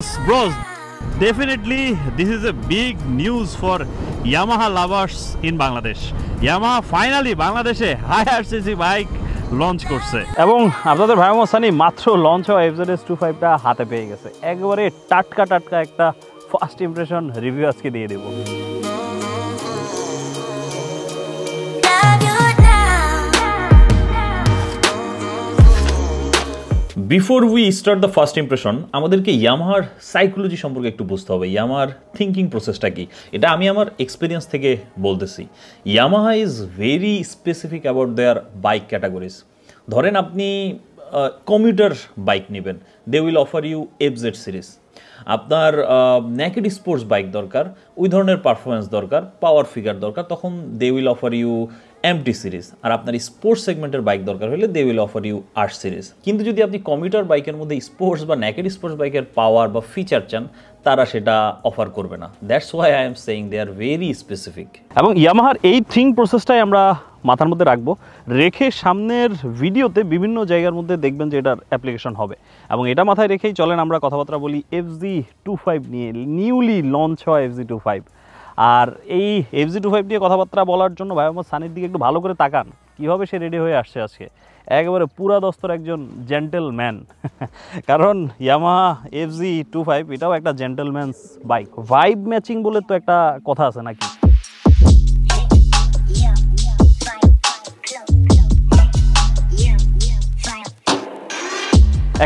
Bros, definitely this is a big news for Yamaha lovers in Bangladesh. Yamaha finally Bangladeshe higher cc bike launch করছে এবং আপনাদের ভাই মোসানি মাত্র launch হওয়া FZS25টা হাতে পেয়ে গেছে। একবারে টাটকা একটা ফার্স্ট ইমপ্রেশন রিভিউ আজকে দিয়ে দেব। Before we start the first impression আমাদেরকে ইয়ামাহার সাইকোলজি সম্পর্কে একটু বুঝতে হবে। ইয়ামাহার থিঙ্কিং প্রসেসটা কি, এটা আমি আমার এক্সপিরিয়েন্স থেকে বলতেছি। Yamaha is very specific about their bike categories. ধরেন আপনি কমিউটার বাইক নেবেন, they will offer you FZ series. আপনার নেকেড স্পোর্টস বাইক দরকার, ওই ধরনের পারফরমেন্স দরকার, পাওয়ার ফিগার দরকার, তখন they will offer you MT series. আর আপনার স্পোর্টস সেগমেন্টের বাইক দরকার হলে they will offer you R series. কিন্তু যদি আপনি কমিউটার বাইকের মধ্যে স্পোর্টস বা নেকেড স্পোর্টস বাইকের পাওয়ার বা ফিচার চান, তারা সেটা অফার করবে না। That's why I am saying they are very specific. এবং ইয়ামাহার এই থিঙ্ক প্রসেসটাই আমরা মাথার মধ্যে রাখবো, রেখে সামনের ভিডিওতে বিভিন্ন জায়গার মধ্যে দেখবেন যে এটার অ্যাপ্লিকেশন হবে। এবং এটা মাথায় রেখেই চলেন আমরা কথাবার্তা বলি FZ25 নিয়ে, নিউলি লঞ্চ হয় FZ25। আর এই FZ25 নিয়ে কথাবার্তা বলার জন্য ভাই আমার সানির দিকে একটু ভালো করে তাকান, কীভাবে সে রেডি হয়ে আসছে আজকে। একেবারে পুরা দস্তর একজন জেন্টেলম্যান। কারণ ইয়ামাহা FZ25 এটাও একটা জেন্টেলম্যানস বাইক। ভাইব ম্যাচিং বলে তো একটা কথা আছে নাকি।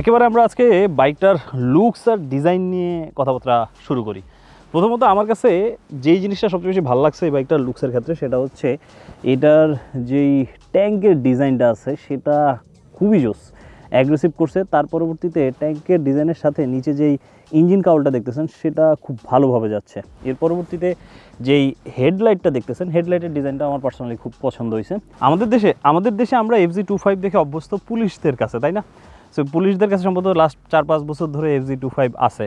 একেবারে আমরা আজকে বাইকটার লুকস আর ডিজাইন নিয়ে কথাবার্তা শুরু করি। প্রথমত আমার কাছে যেই জিনিসটা সবচেয়ে বেশি ভালো লাগছে এই বাইকটার লুকসের ক্ষেত্রে, সেটা হচ্ছে এটার যেই ট্যাঙ্কের ডিজাইনটা আছে সেটা খুবই জোস, অ্যাগ্রেসিভ করছে। তার পরবর্তীতে ট্যাঙ্কের ডিজাইনের সাথে নিচে যেই ইঞ্জিন কাউলটা দেখতেছেন সেটা খুব ভালোভাবে যাচ্ছে। এর পরবর্তীতে যেই হেডলাইটটা দেখতেছেন, হেডলাইটের ডিজাইনটা আমার পার্সোনালি খুব পছন্দ হয়েছে। আমাদের দেশে আমরা FZ25 দেখে অভ্যস্ত পুলিশদের কাছে, তাই না? সো পুলিশদের কাছে সম্ভবত লাস্ট 4-5 বছর ধরে FZ25 আছে,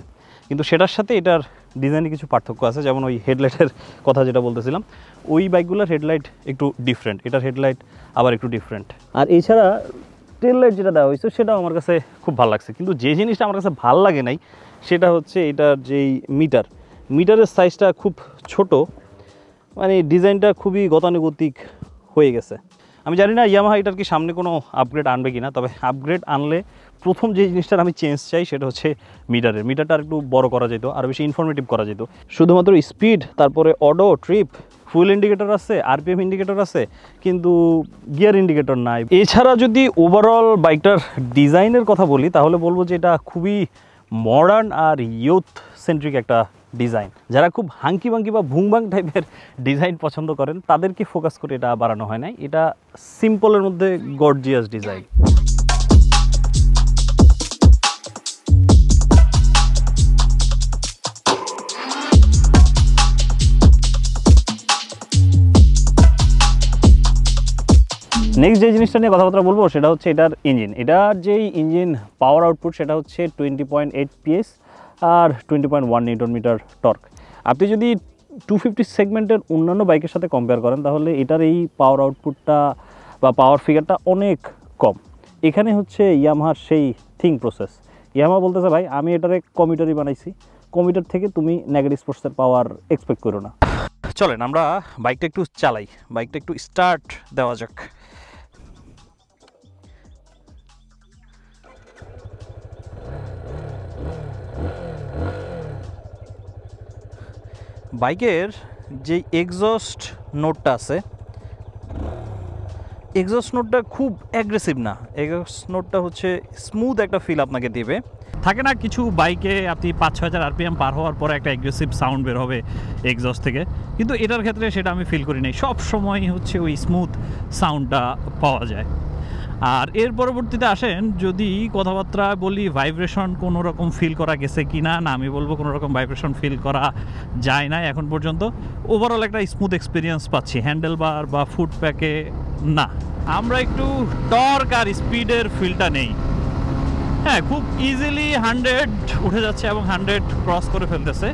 কিন্তু সেটার সাথে এটার ডিজাইনে কিছু পার্থক্য আছে। যেমন ওই হেডলাইটের কথা যেটা বলতেছিলাম, ওই বাইকগুলোর হেডলাইট একটু ডিফারেন্ট, এটার হেডলাইট আবার একটু ডিফারেন্ট। আর এছাড়া টেল লাইট যেটা দেওয়া হয়েছে সেটাও আমার কাছে খুব ভালো লাগছে। কিন্তু যে জিনিসটা আমার কাছে ভালো লাগে নাই সেটা হচ্ছে এটার যেই মিটারের সাইজটা খুব ছোট, মানে ডিজাইনটা খুবই গতানুগতিক হয়ে গেছে। আমি জানি না ইয়ামাহা এটার কি সামনে কোনো আপগ্রেড আনবে কিনা, তবে আপগ্রেড আনলে প্রথম যে জিনিসটার আমি চেঞ্জ চাই সেটা হচ্ছে মিটারটা আর একটু বড় করা যেত, আর বেশি ইনফরমেটিভ করা যেত। শুধুমাত্র স্পিড, তারপরে অডো, ট্রিপ, ফুয়েল ইন্ডিকেটর আছে, RPM ইন্ডিকেটর আছে, কিন্তু গিয়ার ইন্ডিকেটর নাই। এছাড়া যদি ওভারঅল বাইকটার ডিজাইনের কথা বলি তাহলে বলবো যে এটা খুবই মডার্ন আর ইউথ সেন্ট্রিক একটা ডিজাইন। যারা খুব হাঙ্কি বাঙ্কি বা ভুংবাং টাইপের ডিজাইন পছন্দ করেন তাদেরকে ফোকাস করে এটা বানানো হয় নাই। এটা সিম্পলের মধ্যে গর্জিয়াস ডিজাইন। নেক্সট যে জিনিসটা নিয়ে কথাবার্তা বলবো সেটা হচ্ছে এটার ইঞ্জিন। এটার যেই ইঞ্জিন পাওয়ার আউটপুট সেটা হচ্ছে 20.8 PS আর 20.1 নিউটন মিটার টর্ক। আপনি যদি 250 সেগমেন্টের অন্যান্য বাইকের সাথে কম্পেয়ার করেন তাহলে এটার এই পাওয়ার আউটপুটটা বা পাওয়ার ফিগারটা অনেক কম। এখানে হচ্ছে ইয়ামাহার সেই থিঙ্ক প্রসেস। ইয়ামাহা বলতেছে ভাই আমি এটারে কমিউটারই বানাইছি, কমিউটার থেকে তুমি নেগেটিভ স্পোর্টসের পাওয়ার এক্সপেক্ট করো না। চলেন আমরা বাইকটা একটু চালাই, বাইকটা একটু স্টার্ট দেওয়া যাক। বাইকের যে এক্সস্ট নোটটা আছে, এক্সস্ট নোটটা খুব অ্যাগ্রেসিভ না, এক্সস্ট নোটটা হচ্ছে স্মুথ একটা ফিল আপনাকে দেবে। থাকে না কিছু বাইকে আপনি 5-6 হাজার RPM পার হওয়ার পরে একটা অ্যাগ্রেসিভ সাউন্ড বের হবে এক্সস্ট থেকে, কিন্তু এটার ক্ষেত্রে সেটা আমি ফিল করি নাই। সব সময় হচ্ছে ওই স্মুথ সাউন্ডটা পাওয়া যায়। আর এর পরবর্তীতে আসেন যদি কথাবার্তা বলি ভাইব্রেশন কোনো রকম ফিল করা গেছে কি না, আমি বলবো কোনো রকম ভাইব্রেশন ফিল করা যায় না এখন পর্যন্ত। ওভারঅল একটা স্মুথ এক্সপিরিয়েন্স পাচ্ছি, হ্যান্ডেল বার বা ফুট প্যাকে না। আমরা একটু টর্ক আর স্পিডের ফিলটা নেই। হ্যাঁ, খুব ইজিলি 100 উঠে যাচ্ছে এবং 100 ক্রস করে ফেলতেছে,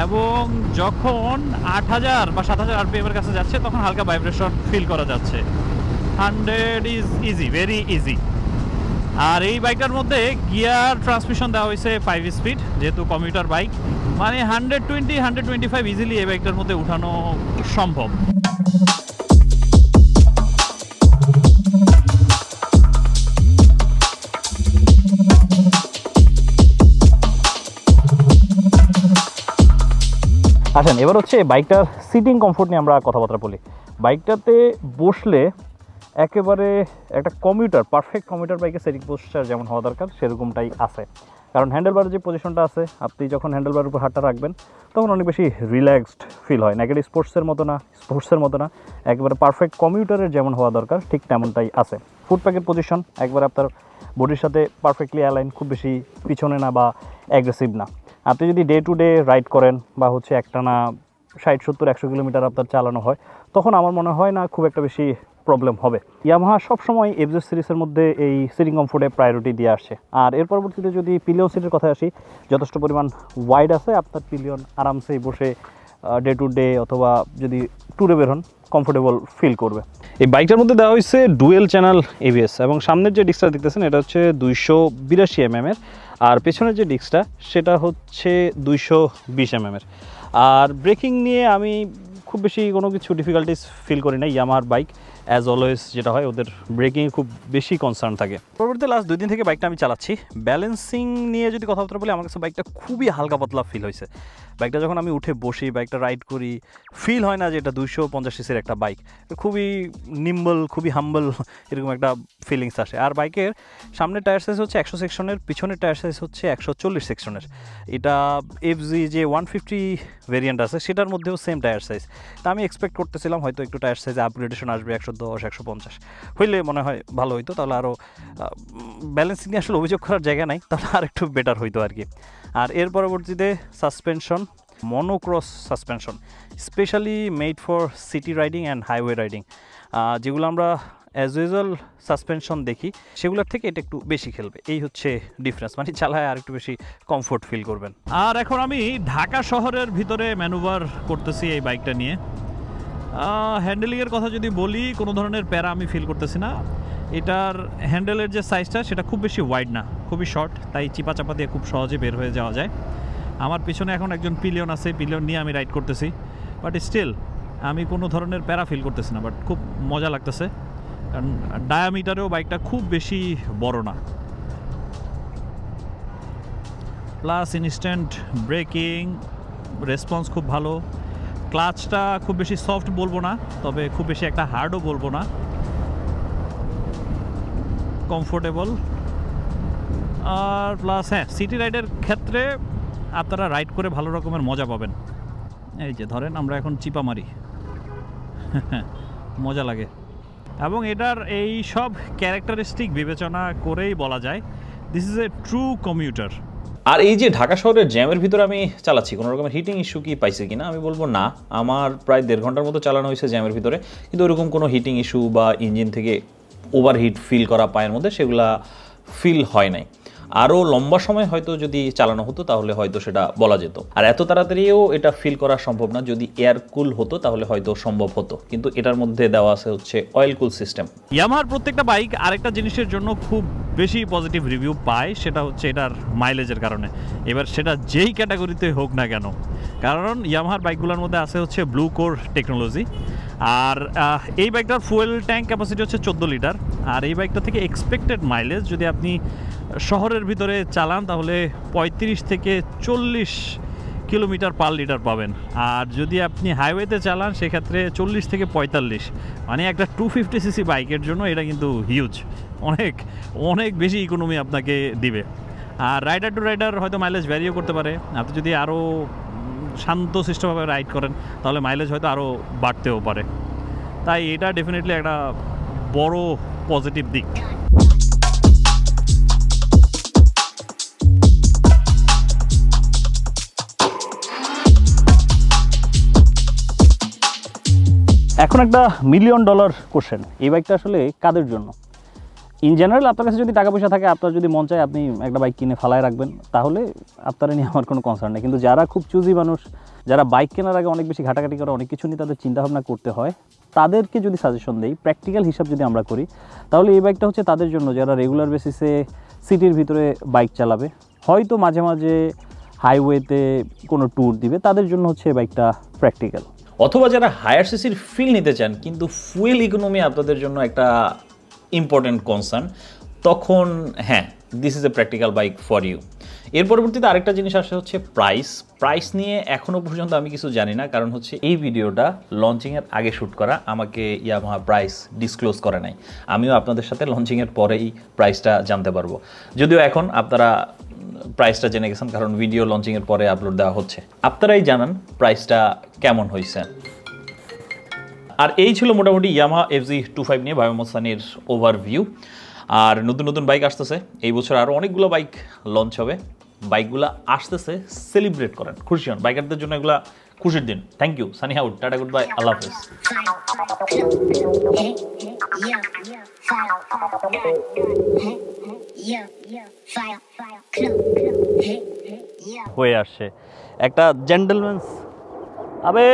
এবং যখন 8000 বা 7000 RPM এর কাছে যাচ্ছে তখন হালকা ভাইব্রেশন ফিল করা যাচ্ছে। 100 is easy, very easy. আর এই বাইকটার মধ্যে গিয়ার ট্রান্সমিশন দেওয়া হয়েছে 5 স্পিড, যেহেতু কমিউটার বাইক, মানে 120-125 ইজিলি এই বাইকটার মধ্যে উঠানো সম্ভব। আসেন এবার হচ্ছে বাইকটার সিটিং কমফোর্ট নিয়ে আমরা কথাবার্তা বলি। বাইকটাতে বসলে একেবারে একটা কমিউটার, পারফেক্ট কমিউটার বাইকের সিটিং পোস্টার যেমন হওয়া দরকার সেরকমটাই আছে। কারণ হ্যান্ডেলবারের যে পজিশনটা আছে, আপনি যখন হ্যান্ডেলবারের উপর হাতটা রাখবেন তখন অনেক বেশি রিল্যাক্সড ফিল হয়। নেগেটিভ স্পোর্টসের মতো না, একেবারে পারফেক্ট কমিউটারের যেমন হওয়া দরকার ঠিক তেমনটাই আছে। ফুটপ্যাকের পজিশন একবারে আপনার বডির সাথে পারফেক্টলি অ্যালাইন, খুব বেশি পিছনে না বা অ্যাগ্রেসিভ না। আপনি যদি ডে টু ডে রাইড করেন বা হচ্ছে একটানা 60-70-100 কিলোমিটার আপনার চালানো হয়, তখন আমার মনে হয় না খুব একটা বেশি প্রবলেম হবে। ইয়ামাহা সবসময় এফজেড সিরিজের মধ্যে এই সিটিং কমফোর্টে প্রায়োরিটি দিয়ে আসছে। আর এর পরবর্তীতে যদি পিলিয়ন সিটের কথায় আসি, যথেষ্ট পরিমাণ ওয়াইড আছে, আপনার পিলিয়ন আরামসেই বসে ডে টু ডে অথবা যদি ট্যুরে বের হন কমফোর্টেবল ফিল করবে। এই বাইকটার মধ্যে দেওয়া হয়েছে ডুয়েল চ্যানেল এবিএস, এবং সামনের যে ডিস্কটা দেখতেছেন এটা হচ্ছে 282 mm এর, আর পেছনের যে ডিস্কটা সেটা হচ্ছে 220 mm এর। আর ব্রেকিং নিয়ে আমি খুব বেশি কোনো কিছু ডিফিকাল্টিস ফিল করি না। ইয়ামাহার বাইক অ্যাজ অলওয়েজ যেটা হয়, ওদের ব্রেকিংয়ে খুব বেশি কনসার্ন থাকে। পরবর্তী লাস্ট 2 দিন থেকে বাইকটা আমি চালাচ্ছি। ব্যালেন্সিং নিয়ে যদি কথাবার্তা বলি, আমার কাছে বাইকটা খুবই হালকা পাতলা ফিল হয়েছে। বাইকটা যখন আমি উঠে বসি, বাইকটা রাইড করি, ফিল হয় না যে এটা 250 সিসির একটা বাইক। খুবই নিম্বল, খুবই হাম্বল এরকম একটা ফিলিংস আসে। আর বাইকের সামনের টায়ার সাইজ হচ্ছে 100 সেকশনের, পিছনের টায়ার সাইজ হচ্ছে 140 সেকশনের। এটা এফজি যে 150 ভেরিয়েন্ট আছে সেটার মধ্যেও সেম টায়ার সাইজ। তা আমি এক্সপেক্ট করতেছিলাম হয়তো একটু টায়ার সাইজে আপগ্রেডেশন আসবে, 110-150 হইলে মনে হয় ভালো হইতো, তাহলে আরও ব্যালেন্সিং নিয়ে আসলে অভিযোগ করার জায়গা নাই, তাহলে আর একটু বেটার হইতো আর কি। আর এর পরবর্তীতে suspension, monocross suspension, specially made for city riding and highway riding. যেগুলো আমরা অ্যাজ ইউজুয়াল সাসপেনশন দেখি সেগুলোর থেকে এটা একটু বেশি খেলবে, এই হচ্ছে ডিফারেন্স, মানে চালায় আর একটু বেশি কমফোর্ট ফিল করবেন। আর এখন আমি ঢাকা শহরের ভিতরে ম্যানুভার করতেছি এই বাইকটা নিয়ে। হ্যান্ডেলিংয়ের কথা যদি বলি, কোনো ধরনের প্যারা আমি ফিল করতেছি না। এটার হ্যান্ডেলের যে সাইজটা সেটা খুব বেশি ওয়াইড না, খুবই শর্ট, তাই চিপা চাপা দিয়ে খুব সহজে বের হয়ে যাওয়া যায়। আমার পিছনে এখন একজন পিলিয়ন আছে, পিলিয়ন নিয়ে আমি রাইড করতেছি, বাট স্টিল আমি কোনো ধরনের প্যারা ফিল করতেছি না, বাট খুব মজা লাগতেছে। কারণ ডায়ামিটারেও বাইকটা খুব বেশি বড় না, প্লাস ইনস্ট্যান্ট ব্রেকিং রেসপন্স খুব ভালো। ক্লাচটা খুব বেশি সফট বলবো না, তবে খুব বেশি একটা হার্ডও বলবো না, কমফোর্টেবল। আর প্লাস হ্যাঁ, সিটি রাইডের ক্ষেত্রে আপনারা রাইড করে ভালো রকমের মজা পাবেন। এই যে ধরেন আমরা এখন চিপা মারি, মজা লাগে। এবং এটার এই সব ক্যারেক্টারিস্টিক বিবেচনা করেই বলা যায় this is a true commuter. আর এই যে ঢাকা শহরের জ্যামের ভিতরে আমি চালাচ্ছি, কোনো রকমের হিটিং ইস্যু কি পাইছে কিনা আমি বলবো না। আমার প্রায় 1.5 ঘন্টার মতো চালানো হয়েছে জ্যামের ভিতরে, কিন্তু ওরকম কোনো হিটিং ইস্যু বা ইঞ্জিন থেকে ওভারহিট ফিল করা পায়ের মধ্যে সেগুলা ফিল হয় নাই। আরও লম্বা সময় হয়তো যদি চালানো হতো তাহলে হয়তো সেটা বলা যেত। আর এত তাড়াতাড়িও এটা ফিল করা সম্ভব না। যদি এয়ার কুল হতো তাহলে হয়তো সম্ভব হতো, কিন্তু এটার মধ্যে দেওয়া আছে হচ্ছে অয়েল কুল সিস্টেম। ইয়ামাহার প্রত্যেকটা বাইক আরেকটা জিনিসের জন্য খুব বেশি পজিটিভ রিভিউ পায়, সেটা হচ্ছে এটার মাইলেজের কারণে। এবার সেটা যেই ক্যাটাগরিতে হোক না কেন, কারণ ইয়ামাহার বাইকগুলোর মধ্যে আছে হচ্ছে ব্লু কোর টেকনোলজি। আর এই বাইকটার ফুয়েল ট্যাঙ্ক ক্যাপাসিটি হচ্ছে 14 লিটার। আর এই বাইকটা থেকে এক্সপেক্টেড মাইলেজ যদি আপনি শহরের ভিতরে চালান তাহলে 35 থেকে 40 কিলোমিটার পার লিটার পাবেন। আর যদি আপনি হাইওয়েতে চালান সেক্ষেত্রে 40 থেকে 45, মানে একটা 250 সিসি বাইকের জন্য এটা কিন্তু হিউজ, অনেক অনেক বেশি ইকোনমি আপনাকে দিবে। আর রাইডার টু রাইডার হয়তো মাইলেজ ভ্যারিও করতে পারে। আপনি যদি আরও শান্তশিষ্টভাবে রাইড করেন তাহলে মাইলেজ হয়তো আরও বাড়তেও পারে। তাই এটা ডেফিনেটলি একটা বড় পজিটিভ দিক। এখন একটা $1 মিলিয়ন কোশ্চেন, এই বাইকটা আসলে কাদের জন্য? ইন জেনারেল আপনার কাছে যদি টাকা পয়সা থাকে, আপনার যদি মন চায় আপনি একটা বাইক কিনে ফালায় রাখবেন, তাহলে আপনারা নিয়ে আমার কোনো কনসার্ন নেই। কিন্তু যারা খুব চুজি মানুষ, যারা বাইক কেনার আগে অনেক বেশি ঘাটাঘাটি করে, অনেক কিছু নিয়ে তাদের চিন্তাভাবনা করতে হয়, তাদেরকে যদি সাজেশন দেই, প্র্যাকটিক্যাল হিসাব যদি আমরা করি, তাহলে এই বাইকটা হচ্ছে তাদের জন্য যারা রেগুলার বেসিসে সিটির ভিতরে বাইক চালাবে, হয়তো মাঝে মাঝে হাইওয়েতে কোনো ট্যুর দিবে, তাদের জন্য হচ্ছে এই বাইকটা প্র্যাকটিক্যাল। অথবা যারা হায়ার সিসির ফিল নিতে চান কিন্তু ফুয়েল ইকোনমি আপনাদের জন্য একটা ইম্পর্টেন্ট কনসার্ন, তখন হ্যাঁ, this is a practical bike for you. এর পরবর্তীতে আরেকটা জিনিস আসে হচ্ছে প্রাইস নিয়ে এখনও পর্যন্ত আমি কিছু জানি না, কারণ হচ্ছে এই ভিডিওটা লঞ্চিংয়ের আগে শ্যুট করা, আমাকে ইয়ামাহা প্রাইস ডিসক্লোজ করে নাই। আমিও আপনাদের সাথে লঞ্চিংয়ের পরেই প্রাইসটা জানতে পারবো, যদিও এখন আপনারা প্রাইসটা জেনে গেছেন কারণ ভিডিও লঞ্চিংয়ের পরে আপলোড দেওয়া হচ্ছে। আপনারাই জানান প্রাইসটা কেমন হয়েছে। আর এই ছিল মোটামুটি ইয়ামাহা FZ25 নিয়ে ভাই মোহাম্মদ সানির ওভারভিউ। আর নতুন নতুন বাইক আসতেছে এই বছর, আরও অনেকগুলো বাইক লঞ্চ হবে। বাইকগুলো আসতেছে, সেলিব্রেট করেন, খুশি হন। বাইকারদের জন্য এগুলো খুশির দিন। Thank you, Sunny out, tata, good bye, আল্লাহ হাফেজ। হয়ে আসছে একটা জেন্টলম্যানস আবে